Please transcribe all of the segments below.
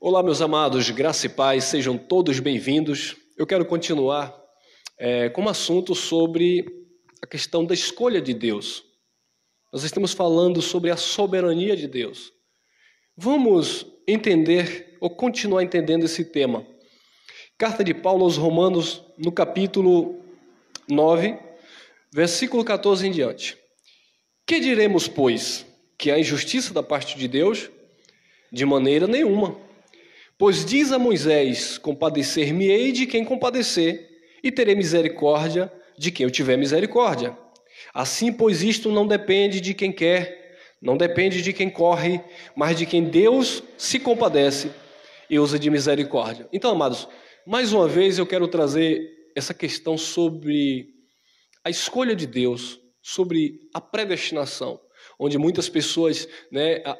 Olá, meus amados, graça e paz, sejam todos bem-vindos. Eu quero continuar com um assunto sobre a questão da escolha de Deus. Nós estamos falando sobre a soberania de Deus. Vamos entender ou continuar entendendo esse tema. Carta de Paulo aos Romanos, no capítulo 9, versículo 14 em diante. Que diremos, pois? Que há injustiça da parte de Deus? De maneira nenhuma. Pois diz a Moisés, compadecer-me-ei de quem compadecer, e terei misericórdia de quem eu tiver misericórdia. Assim, pois isto não depende de quem quer, não depende de quem corre, mas de quem Deus se compadece e usa de misericórdia. Então, amados, mais uma vez eu quero trazer essa questão sobre a escolha de Deus, sobre a predestinação, onde muitas pessoas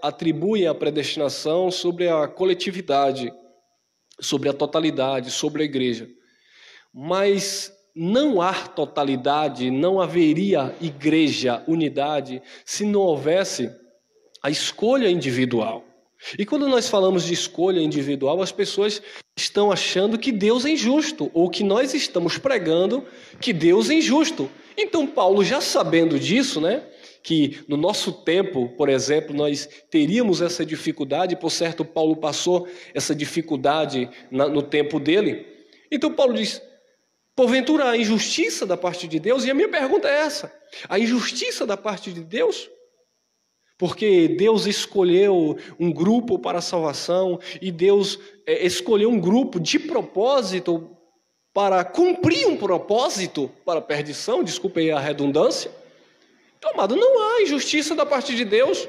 atribuem a predestinação sobre a coletividade, sobre a totalidade, sobre a igreja. Mas não há totalidade, não haveria igreja, unidade, se não houvesse a escolha individual. E quando nós falamos de escolha individual, as pessoas estão achando que Deus é injusto, ou que nós estamos pregando que Deus é injusto. Então Paulo, já sabendo disso, que no nosso tempo, por exemplo, nós teríamos essa dificuldade, por certo, Paulo passou essa dificuldade no tempo dele. Então Paulo diz, porventura a injustiça da parte de Deus, e a minha pergunta é essa, a injustiça da parte de Deus? Porque Deus escolheu um grupo para a salvação, e Deus escolheu um grupo de propósito para cumprir um propósito para a perdição, desculpe aí a redundância. Então, amado, não há injustiça da parte de Deus.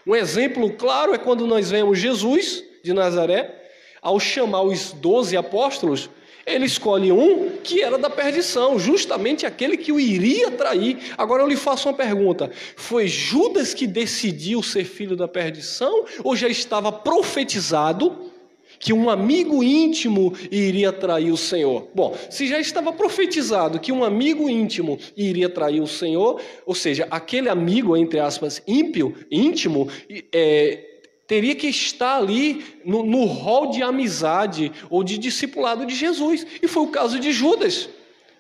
Um exemplo claro é quando nós vemos Jesus de Nazaré, ao chamar os 12 apóstolos, ele escolhe um que era da perdição, justamente aquele que o iria trair. Agora eu lhe faço uma pergunta, foi Judas que decidiu ser filho da perdição ou já estava profetizado que um amigo íntimo iria trair o Senhor? Bom, se já estava profetizado que um amigo íntimo iria trair o Senhor, ou seja, aquele amigo, entre aspas, íntimo, teria que estar ali no rol de amizade ou de discipulado de Jesus. E foi o caso de Judas.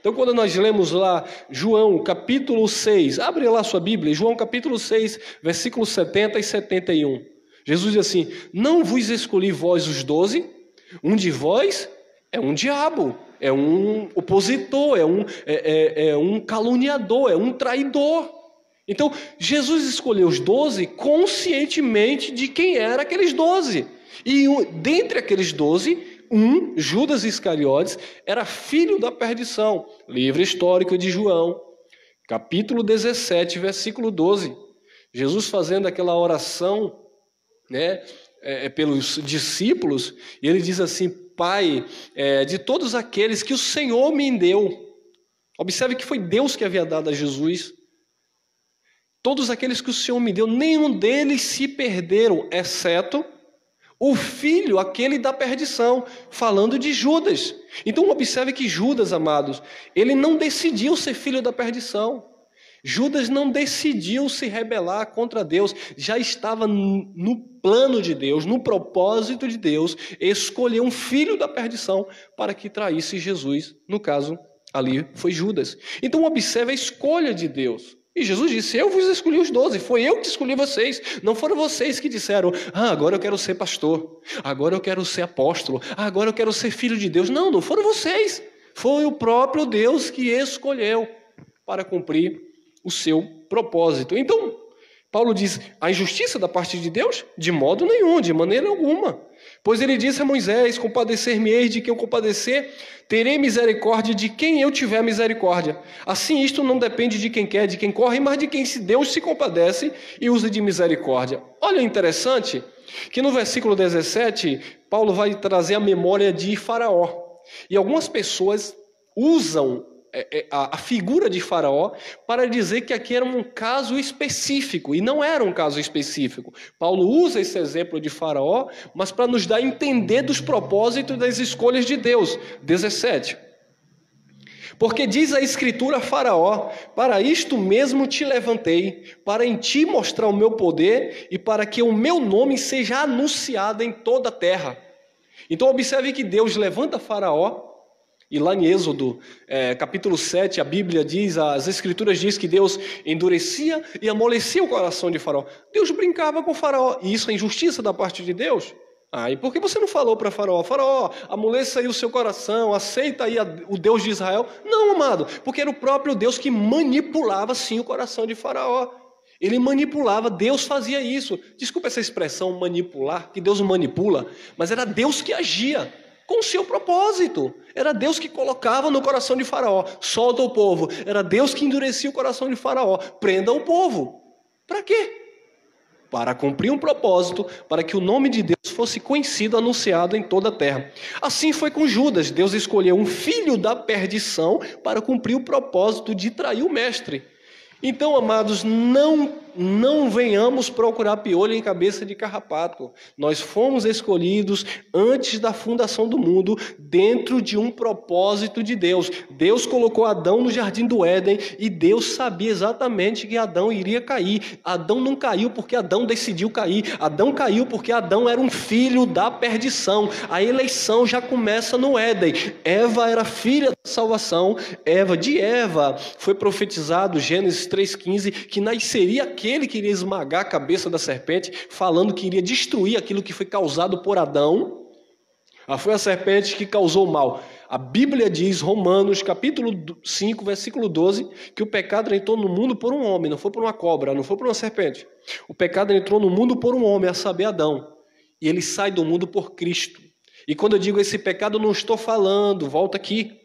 Então, quando nós lemos lá João, capítulo 6, abre lá sua Bíblia, João, capítulo 6, versículos 70 e 71. Jesus diz assim, não vos escolhi vós os 12, um de vós é um diabo, é um opositor, é um caluniador, é um traidor. Então, Jesus escolheu os 12 conscientemente de quem eram aqueles 12. E dentre aqueles 12, Judas Iscariotes, era filho da perdição. Livro histórico de João, capítulo 17, versículo 12. Jesus fazendo aquela oração pelos discípulos, e ele diz assim, Pai, de todos aqueles que o Senhor me deu, observe que foi Deus que havia dado a Jesus, todos aqueles que o Senhor me deu, nenhum deles se perderam, exceto o filho, aquele da perdição, falando de Judas. Então observe que Judas, amados, ele não decidiu ser filho da perdição. Judas não decidiu se rebelar contra Deus, já estava no plano de Deus, no propósito de Deus, escolher um filho da perdição para que traísse Jesus. No caso, ali foi Judas. Então observe a escolha de Deus. E Jesus disse, eu vos escolhi os 12, foi eu que escolhi vocês, não foram vocês que disseram, agora eu quero ser pastor, agora eu quero ser apóstolo, agora eu quero ser filho de Deus. Não foram vocês, foi o próprio Deus que escolheu para cumprir o seu propósito. Então, Paulo diz, a injustiça da parte de Deus? De modo nenhum, de maneira alguma. Pois ele disse a Moisés, compadecer-me-eis de quem eu compadecer, terei misericórdia de quem eu tiver misericórdia. Assim, isto não depende de quem quer, de quem corre, mas de quem Deus se compadece e usa de misericórdia. Olha, interessante que no versículo 17, Paulo vai trazer a memória de Faraó. E algumas pessoas usam a figura de Faraó para dizer que aqui era um caso específico, e não era um caso específico. Paulo usa esse exemplo de Faraó, mas para nos dar a entender dos propósitos das escolhas de Deus. 17. Porque diz a Escritura a Faraó, para isto mesmo te levantei, para em ti mostrar o meu poder e para que o meu nome seja anunciado em toda a terra. Então observe que Deus levanta Faraó, e lá em Êxodo, capítulo 7, a Bíblia diz, as Escrituras diz que Deus endurecia e amolecia o coração de Faraó. Deus brincava com Faraó, e isso é injustiça da parte de Deus. E por que você não falou para Faraó? Faraó, amoleça aí o seu coração, aceita aí o Deus de Israel. Não, amado, porque era o próprio Deus que manipulava sim o coração de Faraó. Ele manipulava, Deus fazia isso. Desculpa essa expressão manipular, que Deus manipula, mas era Deus que agia com o seu propósito. Era Deus que colocava no coração de Faraó, solta o povo. Era Deus que endurecia o coração de Faraó, prenda o povo. Para quê? Para cumprir um propósito, para que o nome de Deus fosse conhecido, anunciado em toda a terra. Assim foi com Judas. Deus escolheu um filho da perdição para cumprir o propósito de trair o mestre. Então, amados, não venhamos procurar piolho em cabeça de carrapato. Nós fomos escolhidos antes da fundação do mundo, dentro de um propósito de Deus. Deus colocou Adão no jardim do Éden e Deus sabia exatamente que Adão iria cair. Adão não caiu porque Adão decidiu cair. Adão caiu porque Adão era um filho da perdição. A eleição já começa no Éden. Eva era filha da salvação. De Eva foi profetizado, Gênesis 3,15, que nasceria aquele que iria esmagar a cabeça da serpente, falando que iria destruir aquilo que foi causado por Adão. Foi a serpente que causou o mal. A Bíblia diz, Romanos, capítulo 5, versículo 12, que o pecado entrou no mundo por um homem, não foi por uma cobra, não foi por uma serpente. O pecado entrou no mundo por um homem, a saber, Adão. E ele sai do mundo por Cristo. E quando eu digo esse pecado, eu não estou falando, volta aqui,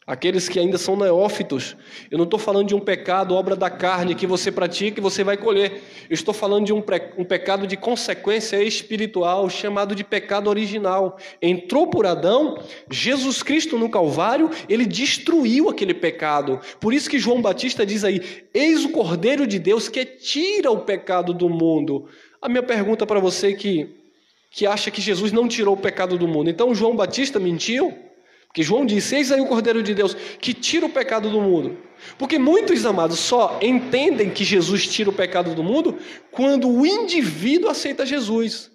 aqueles que ainda são neófitos, eu não estou falando de um pecado, obra da carne, que você pratica e você vai colher. Eu estou falando de um pecado de consequência espiritual, chamado de pecado original. Entrou por Adão, Jesus Cristo no Calvário, ele destruiu aquele pecado. Por isso que João Batista diz aí, eis o Cordeiro de Deus que tira o pecado do mundo. A minha pergunta para você que acha que Jesus não tirou o pecado do mundo, então João Batista mentiu? Porque João disse, eis aí o Cordeiro de Deus que tira o pecado do mundo. Porque muitos, amados, só entendem que Jesus tira o pecado do mundo quando o indivíduo aceita Jesus.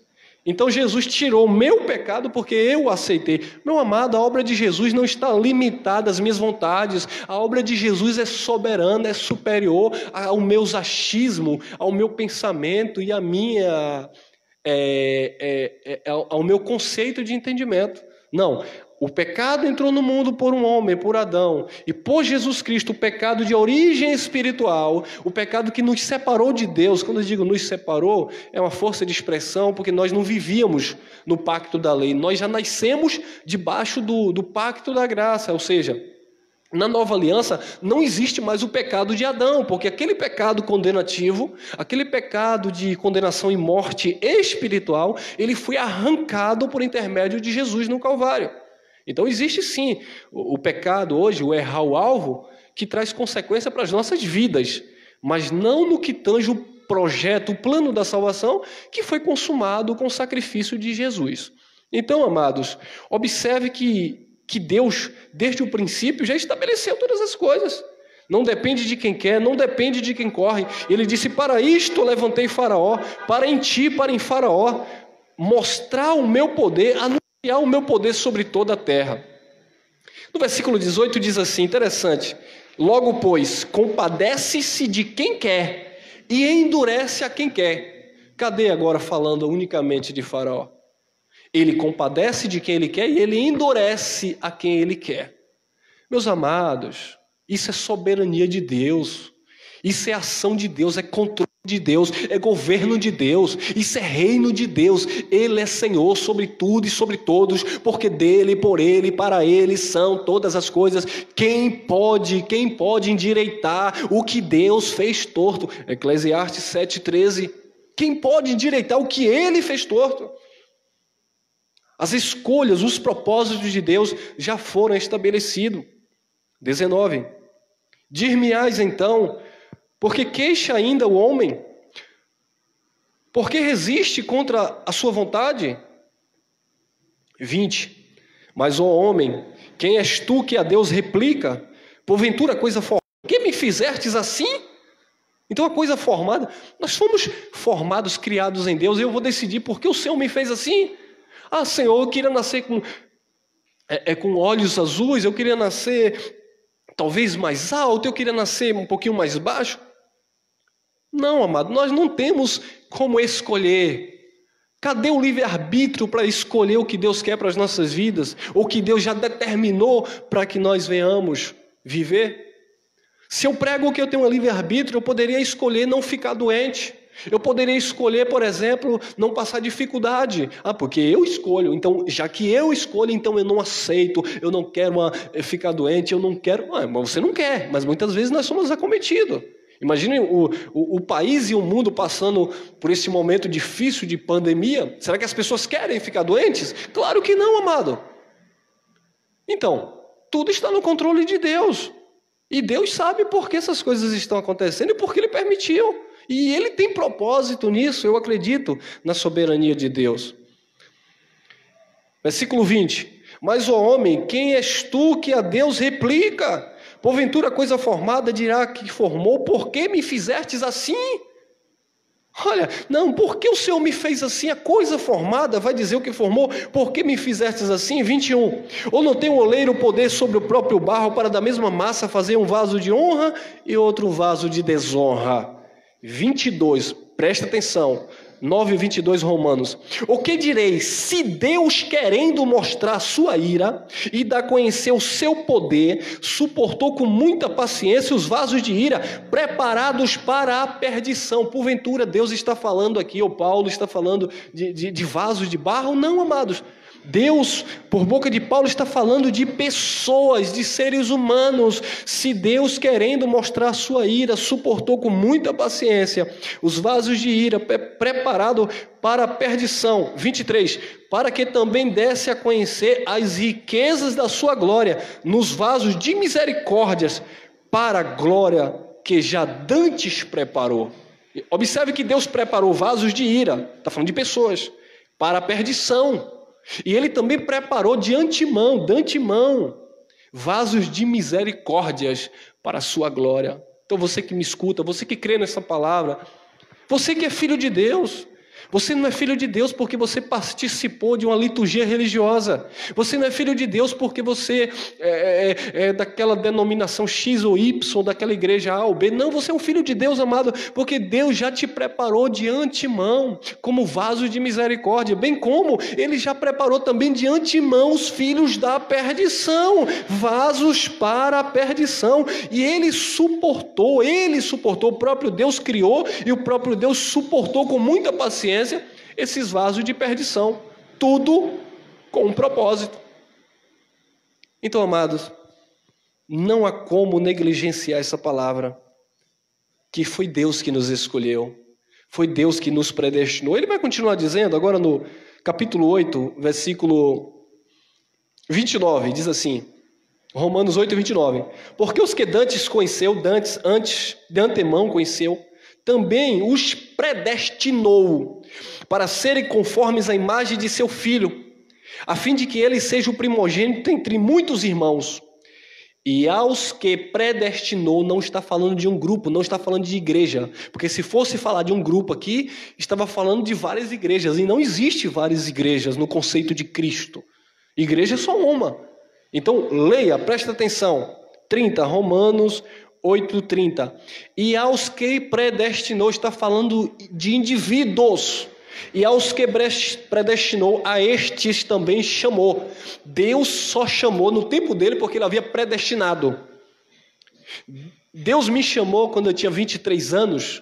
Então Jesus tirou o meu pecado porque eu o aceitei. Meu amado, a obra de Jesus não está limitada às minhas vontades. A obra de Jesus é soberana, é superior ao meu achismo, ao meu pensamento e ao meu conceito de entendimento. Não. O pecado entrou no mundo por um homem, por Adão, e por Jesus Cristo, o pecado de origem espiritual, o pecado que nos separou de Deus. Quando eu digo nos separou, é uma força de expressão, porque nós não vivíamos no pacto da lei, nós já nascemos debaixo do pacto da graça, ou seja, na nova aliança não existe mais o pecado de Adão, porque aquele pecado condenativo, aquele pecado de condenação e morte espiritual, ele foi arrancado por intermédio de Jesus no Calvário. Então existe sim o pecado hoje, o errar o alvo, que traz consequência para as nossas vidas, mas não no que tange o projeto, o plano da salvação, que foi consumado com o sacrifício de Jesus. Então, amados, observe que Deus, desde o princípio, já estabeleceu todas as coisas. Não depende de quem quer, não depende de quem corre. Ele disse, para isto levantei Faraó, para em ti, para em Faraó, mostrar o meu poder, anunciar o meu poder sobre toda a terra. No versículo 18 diz assim, interessante, logo pois, compadece-se de quem quer e endurece a quem quer. Cadê agora falando unicamente de Faraó? Ele compadece de quem ele quer e ele endurece a quem ele quer. Meus amados, isso é soberania de Deus, isso é ação de Deus, é controle de Deus, é governo de Deus, isso é reino de Deus. Ele é Senhor sobre tudo e sobre todos, porque dele, por ele, para ele são todas as coisas. Quem pode endireitar o que Deus fez torto? Eclesiastes 7,13. Quem pode endireitar o que ele fez torto? As escolhas, os propósitos de Deus já foram estabelecidos. 19. Dir-me-ás então, porque queixa ainda o homem? Porque resiste contra a sua vontade? 20. Mas, ó homem, quem és tu que a Deus replica? Porventura coisa formada, que me fizestes assim? Então a coisa formada, nós fomos formados, criados em Deus, e eu vou decidir por que o Senhor me fez assim? Ah, Senhor, eu queria nascer com olhos azuis, eu queria nascer talvez mais alto, eu queria nascer um pouquinho mais baixo. Não, amado, nós não temos como escolher. Cadê o livre-arbítrio para escolher o que Deus quer para as nossas vidas? Ou que Deus já determinou para que nós venhamos viver? Se eu prego que eu tenho um livre-arbítrio, eu poderia escolher não ficar doente. Eu poderia escolher, por exemplo, não passar dificuldade. Ah, porque eu escolho. Então, já que eu escolho, então eu não aceito. Eu não quero ficar doente, eu não quero. Ah, mas você não quer, mas muitas vezes nós somos acometidos. Imagine o país e o mundo passando por esse momento difícil de pandemia. Será que as pessoas querem ficar doentes? Claro que não, amado. Então, tudo está no controle de Deus. E Deus sabe por que essas coisas estão acontecendo e por que Ele permitiu. E Ele tem propósito nisso, eu acredito na soberania de Deus. Versículo 20. Mas, ó homem, quem és tu que a Deus replica? Porventura coisa formada dirá que formou, por que me fizestes assim? Olha, não, por que o Senhor me fez assim? A coisa formada vai dizer o que formou, por que me fizestes assim? 21. Ou não tem o oleiro poder sobre o próprio barro para da mesma massa fazer um vaso de honra e outro vaso de desonra? 22, presta atenção. 9:22 Romanos. O que direis? Se Deus, querendo mostrar sua ira e dar a conhecer o seu poder, suportou com muita paciência os vasos de ira preparados para a perdição. Porventura Deus está falando aqui, ou Paulo está falando de vasos de barro? Não, amados. Deus, por boca de Paulo, está falando de pessoas, de seres humanos. Se Deus, querendo mostrar sua ira, suportou com muita paciência os vasos de ira preparados para a perdição. 23. Para que também desse a conhecer as riquezas da sua glória nos vasos de misericórdias, para a glória que já dantes preparou. Observe que Deus preparou vasos de ira, está falando de pessoas, para a perdição. E Ele também preparou de antemão, vasos de misericórdias para a sua glória. Então você que me escuta, você que crê nessa palavra, você que é filho de Deus, você não é filho de Deus porque você participou de uma liturgia religiosa. Você não é filho de Deus porque você é daquela denominação X ou Y, daquela igreja A ou B. Não, você é um filho de Deus, amado, porque Deus já te preparou de antemão como vaso de misericórdia, bem como Ele já preparou também de antemão os filhos da perdição, vasos para a perdição. E Ele suportou, o próprio Deus criou e o próprio Deus suportou com muita paciência esses vasos de perdição, tudo com um propósito. Então, amados, não há como negligenciar essa palavra, que foi Deus que nos escolheu, foi Deus que nos predestinou. Ele vai continuar dizendo, agora no capítulo 8, versículo 29, diz assim, Romanos 8, 29, porque os que dantes conheceu, antes de antemão conheceu, também os predestinou para serem conformes à imagem de seu Filho, a fim de que ele seja o primogênito entre muitos irmãos. E aos que predestinou, não está falando de um grupo, não está falando de igreja, porque se fosse falar de um grupo aqui, estava falando de várias igrejas, e não existe várias igrejas no conceito de Cristo. Igreja é só uma. Então, leia, presta atenção, 30, Romanos 8:30. E aos que predestinou, está falando de indivíduos. E aos que predestinou, a estes também chamou. Deus só chamou no tempo dele porque ele havia predestinado. Deus me chamou quando eu tinha 23 anos,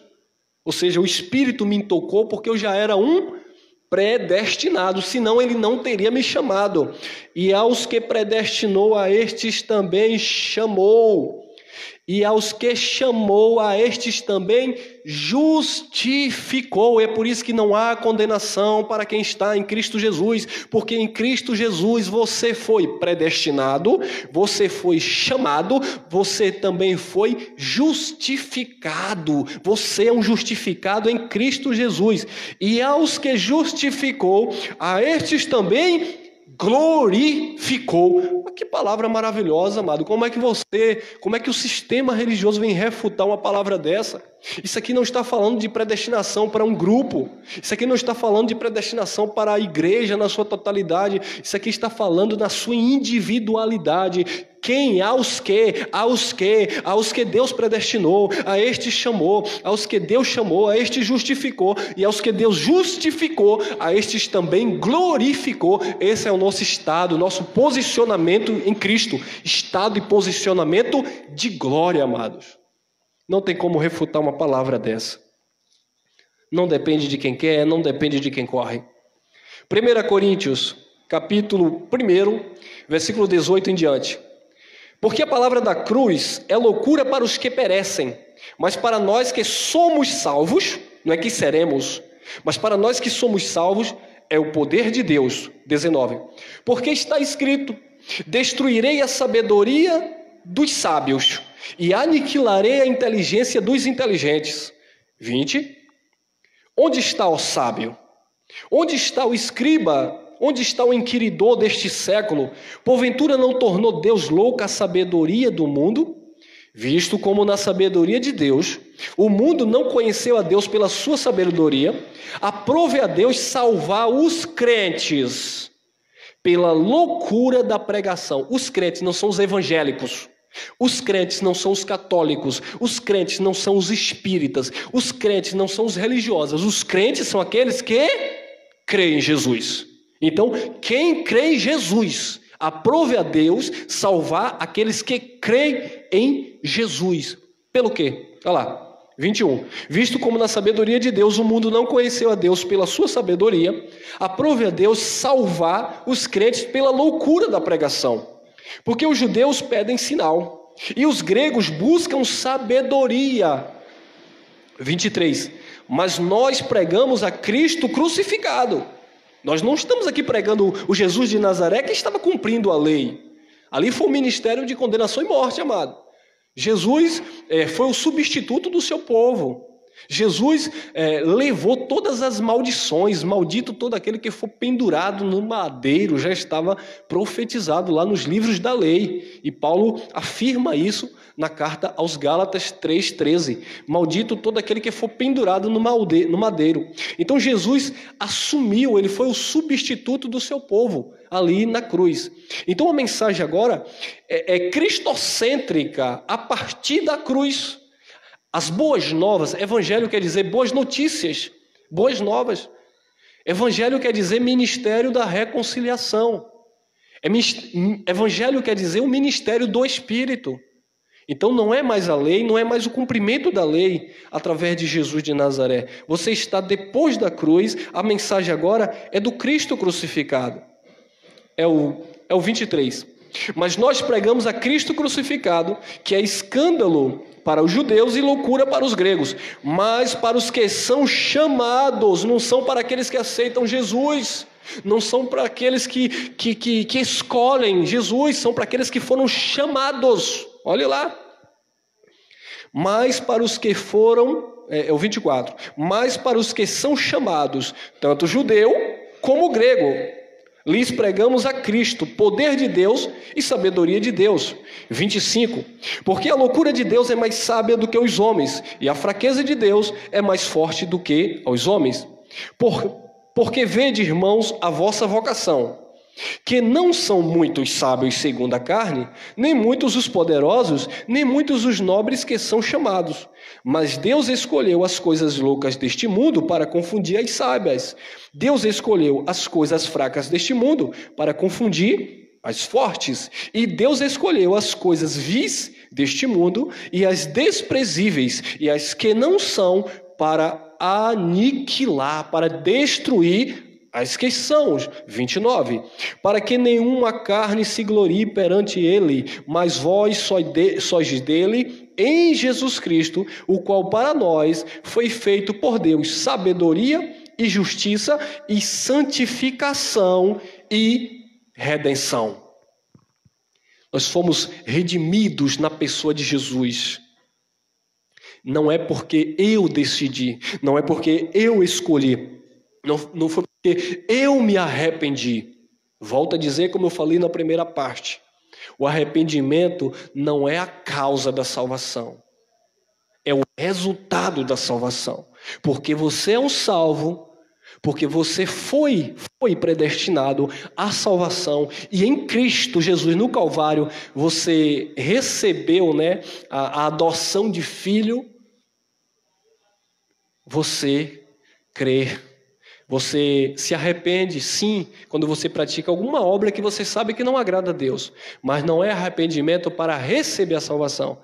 ou seja, o Espírito me tocou porque eu já era um predestinado, senão ele não teria me chamado. E aos que predestinou, a estes também chamou. E aos que chamou, a estes também justificou. É por isso que não há condenação para quem está em Cristo Jesus, porque em Cristo Jesus você foi predestinado, você foi chamado, você também foi justificado. Você é um justificado em Cristo Jesus. E aos que justificou, a estes também glorificou. Que palavra maravilhosa, amado. Como é que o sistema religioso vem refutar uma palavra dessa? Isso aqui não está falando de predestinação para um grupo. Isso aqui não está falando de predestinação para a igreja na sua totalidade. Isso aqui está falando na sua individualidade. Quem? Aos que Deus predestinou, a estes chamou, aos que Deus chamou, a estes justificou, e aos que Deus justificou, a estes também glorificou. Esse é o nosso estado, nosso posicionamento em Cristo. Estado e posicionamento de glória, amados. Não tem como refutar uma palavra dessa. Não depende de quem quer, não depende de quem corre. 1 Coríntios, capítulo 1, versículo 18 em diante. Porque a palavra da cruz é loucura para os que perecem, mas para nós que somos salvos, não é que seremos, mas para nós que somos salvos, é o poder de Deus. 19. Porque está escrito: destruirei a sabedoria dos sábios e aniquilarei a inteligência dos inteligentes. 20. Onde está o sábio? Onde está o escriba? Onde está o inquiridor deste século? Porventura não tornou Deus louca a sabedoria do mundo? Visto como na sabedoria de Deus, o mundo não conheceu a Deus pela sua sabedoria, aprove a Deus salvar os crentes pela loucura da pregação. Os crentes não são os evangélicos. Os crentes não são os católicos, os crentes não são os espíritas, os crentes não são os religiosos, os crentes são aqueles que creem em Jesus. Então, quem crê em Jesus, aprove a Deus salvar aqueles que creem em Jesus. Pelo quê? Olha lá, 21. Visto como na sabedoria de Deus o mundo não conheceu a Deus pela sua sabedoria, aprove a Deus salvar os crentes pela loucura da pregação. Porque os judeus pedem sinal e os gregos buscam sabedoria. 23. Mas nós pregamos a Cristo crucificado. Nós não estamos aqui pregando o Jesus de Nazaré que estava cumprindo a lei. Ali foi um ministério de condenação e morte, amado. Jesus foi o substituto do seu povo. Jesus levou todas as maldições, maldito todo aquele que for pendurado no madeiro, já estava profetizado lá nos livros da lei. E Paulo afirma isso na carta aos Gálatas 3,13. Maldito todo aquele que for pendurado no madeiro. Então Jesus assumiu, ele foi o substituto do seu povo ali na cruz. Então a mensagem agora é cristocêntrica a partir da cruz. As boas novas, evangelho quer dizer boas notícias, boas novas. Evangelho quer dizer ministério da reconciliação. Evangelho quer dizer o ministério do Espírito. Então não é mais a lei, não é mais o cumprimento da lei através de Jesus de Nazaré. Você está depois da cruz, a mensagem agora é do Cristo crucificado. É o 23. Mas nós pregamos a Cristo crucificado, que é escândalo para os judeus e loucura para os gregos, mas para os que são chamados, não são para aqueles que aceitam Jesus, não são para aqueles que escolhem Jesus, são para aqueles que foram chamados. Olhe lá. Mas para os que foram, o 24, mas para os que são chamados, tanto judeu como grego, lhes pregamos a Cristo, poder de Deus e sabedoria de Deus. 25. Porque a loucura de Deus é mais sábia do que os homens, e a fraqueza de Deus é mais forte do que os homens. Porque vede, irmãos, a vossa vocação, que não são muitos sábios segundo a carne, nem muitos os poderosos, nem muitos os nobres que são chamados. Mas Deus escolheu as coisas loucas deste mundo para confundir as sábias. Deus escolheu as coisas fracas deste mundo para confundir as fortes. E Deus escolheu as coisas vis deste mundo e as desprezíveis e as que não são para aniquilar, para destruir as que são. 29. Para que nenhuma carne se glorie perante ele, mas vós sois dele em Jesus Cristo, o qual para nós foi feito por Deus sabedoria e justiça e santificação e redenção. Nós fomos redimidos na pessoa de Jesus. Não é porque eu decidi, não é porque eu escolhi, não foi porque eu me arrependi. Volto a dizer, como eu falei na primeira parte, o arrependimento não é a causa da salvação, é o resultado da salvação. Porque você é um salvo, porque você foi predestinado à salvação, e em Cristo Jesus, no Calvário, você recebeu, né, a adoção de filho. Você crê, você se arrepende, sim, quando você pratica alguma obra que você sabe que não agrada a Deus, mas não é arrependimento para receber a salvação.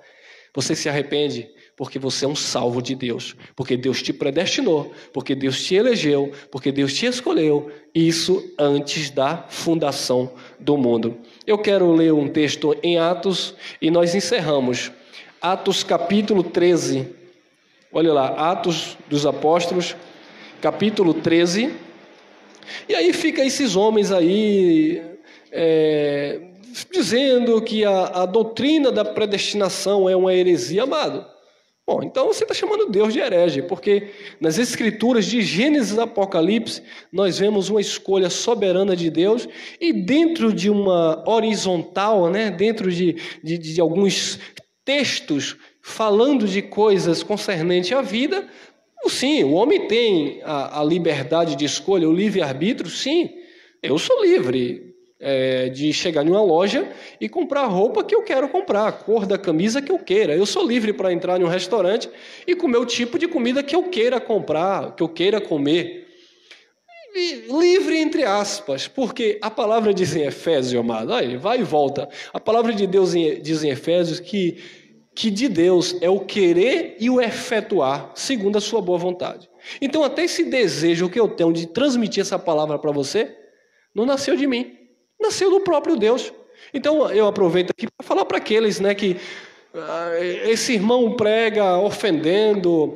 Você se arrepende porque você é um salvo de Deus, porque Deus te predestinou, porque Deus te elegeu, porque Deus te escolheu, isso antes da fundação do mundo. Eu quero ler um texto em Atos e nós encerramos. Atos capítulo 13. Olha lá, Atos dos Apóstolos, capítulo 13. E aí fica esses homens aí dizendo que a doutrina da predestinação é uma heresia, amado. Bom, então você está chamando Deus de herege, porque nas Escrituras de Gênesis e Apocalipse, nós vemos uma escolha soberana de Deus, e dentro de uma horizontal, né, dentro de alguns textos falando de coisas concernentes à vida, sim, o homem tem a liberdade de escolha, o livre-arbítrio, sim. Eu sou livre de chegar em uma loja e comprar a roupa que eu quero comprar, a cor da camisa que eu queira. Eu sou livre para entrar em um restaurante e comer o tipo de comida que eu queira comprar, que eu queira comer. Livre entre aspas, porque a palavra diz em Efésios, amado, aí vai e volta. A palavra de Deus diz em Efésios que de Deus é o querer e o efetuar, segundo a sua boa vontade. Então, até esse desejo que eu tenho de transmitir essa palavra para você, não nasceu de mim, nasceu do próprio Deus. Então, eu aproveito aqui para falar para aqueles, né, que esse irmão prega ofendendo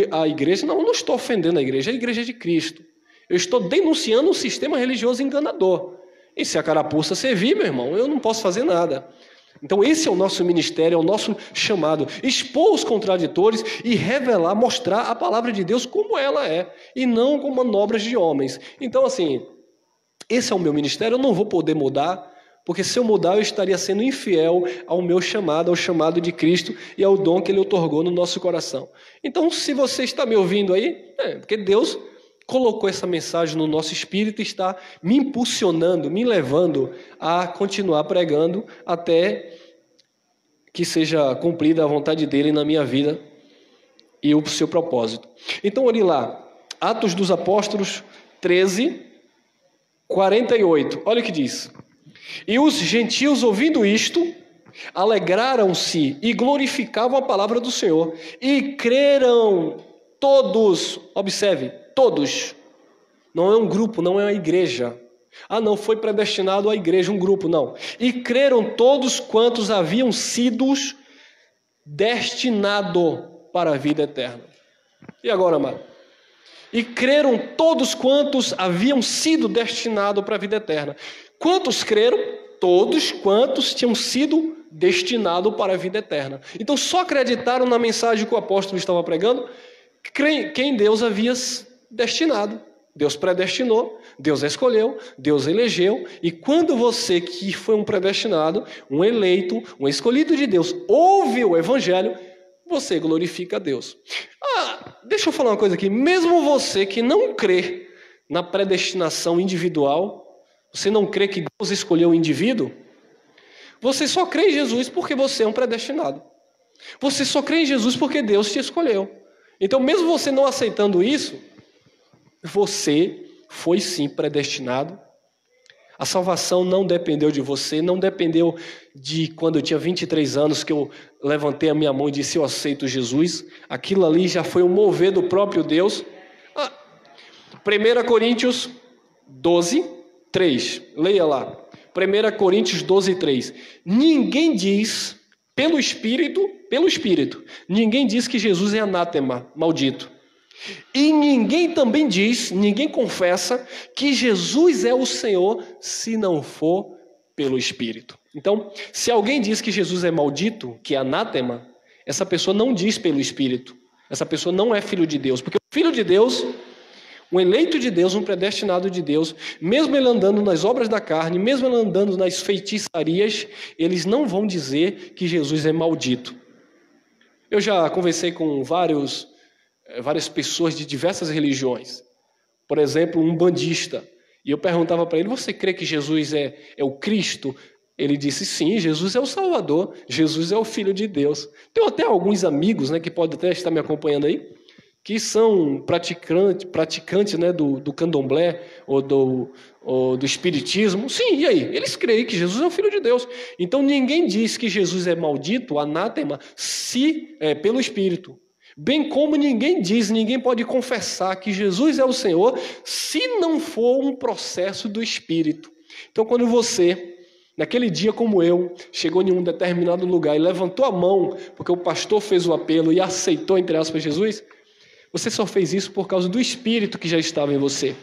a igreja. Não, eu não estou ofendendo a igreja é de Cristo. Eu estou denunciando um sistema religioso enganador. E se a carapuça servir, meu irmão, eu não posso fazer nada. Então esse é o nosso ministério, é o nosso chamado, expor os contraditores e revelar, mostrar a palavra de Deus como ela é, e não como manobras de homens. Então assim, esse é o meu ministério, eu não vou poder mudar, porque se eu mudar eu estaria sendo infiel ao meu chamado, ao chamado de Cristo e ao dom que Ele otorgou no nosso coração. Então se você está me ouvindo aí, porque Deus colocou essa mensagem no nosso espírito e está me impulsionando, me levando a continuar pregando até que seja cumprida a vontade dele na minha vida e o seu propósito. Então, olhe lá, Atos dos Apóstolos 13, 48. Olha o que diz. E os gentios, ouvindo isto, alegraram-se e glorificavam a palavra do Senhor, e creram todos, observe, todos, não é um grupo, não é uma igreja. Não foi predestinado à igreja, um grupo, não. E creram todos quantos haviam sido destinados para a vida eterna. E agora, amado? E creram todos quantos haviam sido destinados para a vida eterna. Quantos creram? Todos quantos tinham sido destinados para a vida eterna. Então só acreditaram na mensagem que o apóstolo estava pregando quem Deus havia destinado. Deus predestinou, Deus escolheu, Deus elegeu, e quando você que foi um predestinado, um eleito, um escolhido de Deus, ouve o evangelho, você glorifica a Deus. Deixa eu falar uma coisa aqui, mesmo você que não crê na predestinação individual, você não crê que Deus escolheu o indivíduo, você só crê em Jesus porque você é um predestinado. Você só crê em Jesus porque Deus te escolheu. Então, mesmo você não aceitando isso, você foi sim predestinado. A salvação não dependeu de você, não dependeu de quando eu tinha 23 anos que eu levantei a minha mão e disse eu aceito Jesus. Aquilo ali já foi um mover do próprio Deus. 1 Coríntios 12, 3. Leia lá. 1 Coríntios 12, 3. Ninguém diz, pelo Espírito, ninguém diz que Jesus é anátema, maldito. E ninguém também diz, ninguém confessa que Jesus é o Senhor se não for pelo Espírito. Então, se alguém diz que Jesus é maldito, que é anátema, essa pessoa não diz pelo Espírito. Essa pessoa não é filho de Deus, porque o filho de Deus, um eleito de Deus, um predestinado de Deus, mesmo ele andando nas obras da carne, mesmo ele andando nas feitiçarias, eles não vão dizer que Jesus é maldito. Eu já conversei com várias pessoas de diversas religiões. Por exemplo, um bandista. E eu perguntava para ele, você crê que Jesus é o Cristo? Ele disse, sim, Jesus é o Salvador, Jesus é o Filho de Deus. Tenho até alguns amigos, né, que podem até estar me acompanhando aí, que são praticantes, né, do candomblé ou do espiritismo. Sim, e aí? Eles creem que Jesus é o Filho de Deus. Então ninguém diz que Jesus é maldito, anátema, pelo Espírito. Bem como ninguém pode confessar que Jesus é o Senhor se não for um processo do Espírito. Então quando você, naquele dia como eu, chegou em um determinado lugar e levantou a mão, porque o pastor fez o apelo e aceitou, entre aspas, Jesus, você só fez isso por causa do Espírito que já estava em você.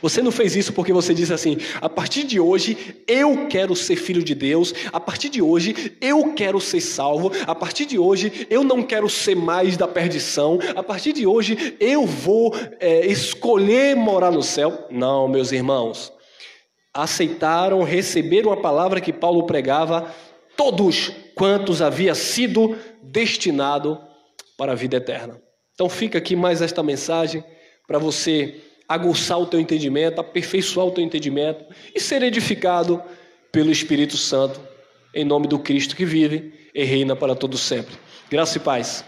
Você não fez isso porque você disse assim, a partir de hoje eu quero ser filho de Deus, a partir de hoje eu quero ser salvo, a partir de hoje eu não quero ser mais da perdição, a partir de hoje eu vou escolher morar no céu. Não, meus irmãos, aceitaram, receberam a palavra que Paulo pregava, todos quantos havia sido destinado para a vida eterna. Então fica aqui mais esta mensagem para você aguçar o teu entendimento, aperfeiçoar o teu entendimento e ser edificado pelo Espírito Santo, em nome do Cristo que vive e reina para todo sempre. Graça e paz.